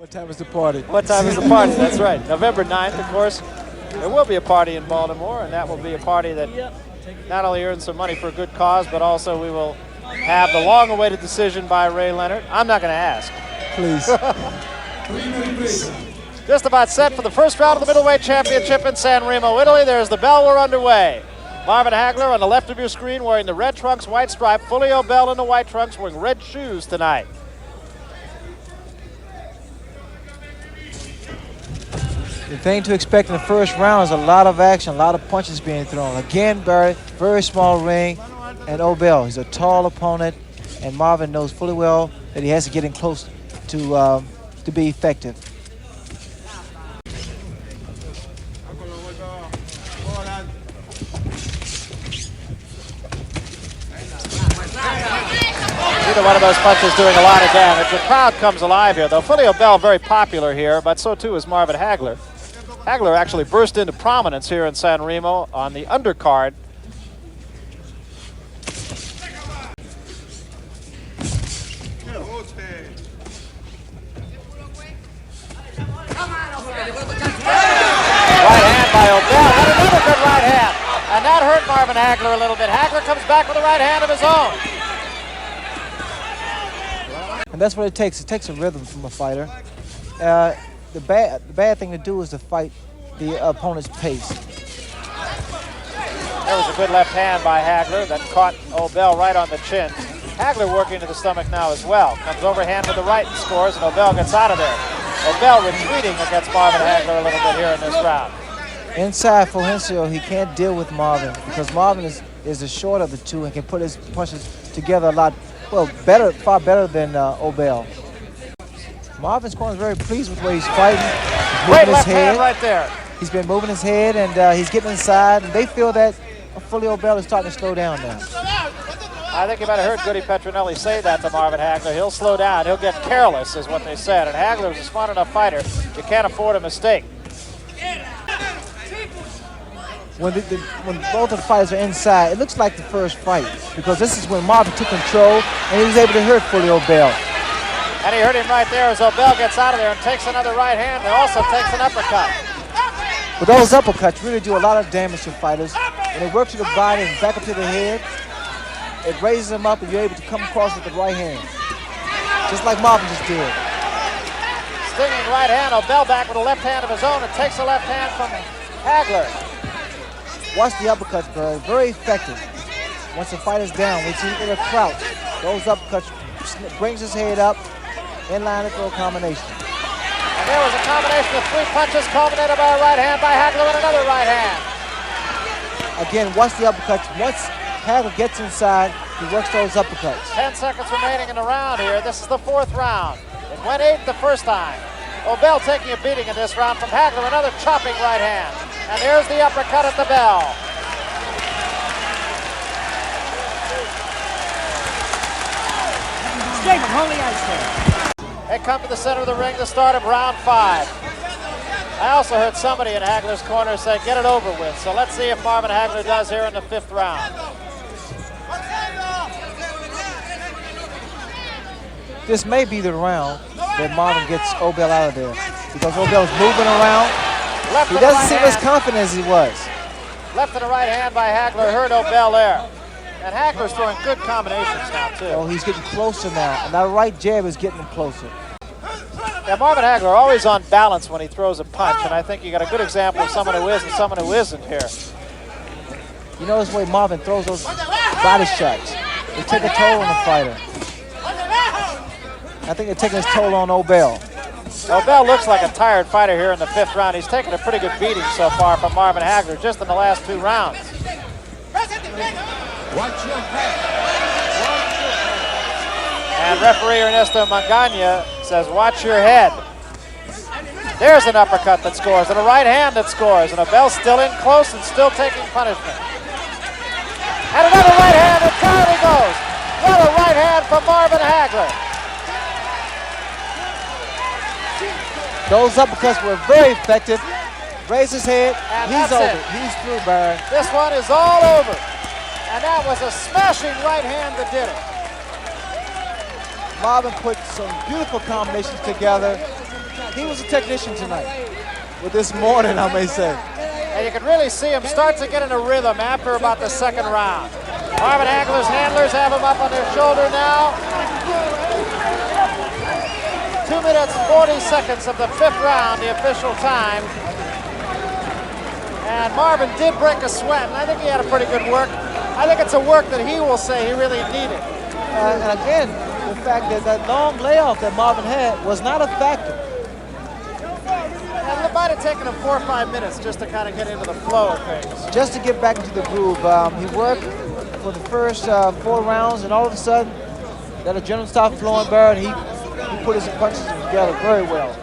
What time is the party? What time is the party? That's right. November 9th, of course. There will be a party in Baltimore, and that will be a party that not only earns some money for a good cause, but also we will have the long-awaited decision by Ray Leonard. I'm not going to ask. Please. Just about set for the first round of the middleweight championship in San Remo, Italy. There's the bell. We're underway. Marvin Hagler on the left of your screen wearing the red trunks, white stripe. Fulgencio Obelmejias in the white trunks wearing red shoes tonight. The thing to expect in the first round is a lot of action, a lot of punches being thrown. Again, Barry, very small ring, and Obel, he's a tall opponent, and Marvin knows fully well that he has to get in close to be effective. Either one of those punches doing a lot of damage. The crowd comes alive here, though. Fulgencio Obelmejias very popular here, but so too is Marvin Hagler. Hagler actually burst into prominence here in San Remo on the undercard. Right hand by Obel, and another good right hand. And that hurt Marvin Hagler a little bit. Hagler comes back with a right hand of his own. And that's what it takes. It takes a rhythm from a fighter. The bad thing to do is to fight the opponent's pace. There was a good left hand by Hagler that caught Obel right on the chin. Hagler working to the stomach now as well. Comes overhand with the right and scores, and Obel gets out of there. Obel retreating against Marvin Hagler a little bit here in this round. Inside Fulgencio, he can't deal with Marvin because Marvin is the short of the two and can put his punches together a lot, well, far better than Obel. Marvin's corner is very pleased with the way he's fighting. He's Great left hand right there. He's been moving his head, and he's getting inside, and they feel that Fulgencio Obel is starting to slow down now. I think you might have heard Goody Petronelli say that to Marvin Hagler. He'll slow down. He'll get careless, is what they said. And Hagler is a smart enough fighter. You can't afford a mistake. When both of the fighters are inside, it looks like the first fight because this is when Marvin took control, and he was able to hurt Fulgencio Obel. And he hurt him right there as Obel gets out of there and takes another right hand and also takes an uppercut. But those uppercuts really do a lot of damage to fighters. When they work to the body and back up to the head, it raises them up and you're able to come across with the right hand. Just like Marvin just did. Stinging right hand, Obel back with a left hand of his own and takes a left hand from Hagler. Watch the uppercuts, Bird. Very effective. Once the fighter's down, we see in a crouch. Those uppercuts brings his head up, inline and throw combination. And there was a combination of three punches culminated by a right hand by Hagler and another right hand. Again, watch the uppercuts. Once Hagler gets inside, he works those uppercuts. 10 seconds remaining in the round here. This is the fourth round. It went 8 the first time. Obel taking a beating in this round from Hagler, another chopping right hand. And there's the uppercut at the bell. They come to the center of the ring to start of round 5. I also heard somebody in Hagler's corner say, get it over with. So let's see if Marvin Hagler does here in the 5th round. This may be the round that Marvin gets Obel out of there because Obel's moving around. He doesn't seem as confident as he was. Left and a right hand by Hagler hurt Obel there. And Hagler's throwing good combinations now, too. Oh, he's getting closer now. And that right jab is getting him closer. Yeah, Marvin Hagler always on balance when he throws a punch, and I think you got a good example of someone who is and someone who isn't here. You notice the way Marvin throws those body shots. They take a toll on the fighter. I think they're taking his toll on Obel. Obel looks like a tired fighter here in the 5th round. He's taken a pretty good beating so far from Marvin Hagler just in the last 2 rounds. And referee Ernesto Magana says, watch your head. There's an uppercut that scores and a right hand that scores. And Obel's still in close and still taking punishment. And another right hand, and down he goes. Another right hand from Marvin Hagler. Those uppercuts were very effective. Raise his head. And he's that's over. it. He's through, Barry. This one is all over. And that was a smashing right hand that did it. Marvin put some beautiful combinations together. He was a technician tonight. With this morning, I may say. And you can really see him start to get in a rhythm after about the second round. Marvin Hagler's handlers have him up on their shoulder now. 2 minutes, 40 seconds of the 5th round, the official time. And Marvin did break a sweat, and I think he had a pretty good work. I think it's a work that he will say he really needed. And again, the fact that that long layoff that Marvin had was not a factor. And it might have taken him 4 or 5 minutes just to kind of get into the flow of things. Just to get back into the groove. He worked for the first 4 rounds, and all of a sudden, that adrenaline stopped flowing, Barrett, and he put his punches together very well.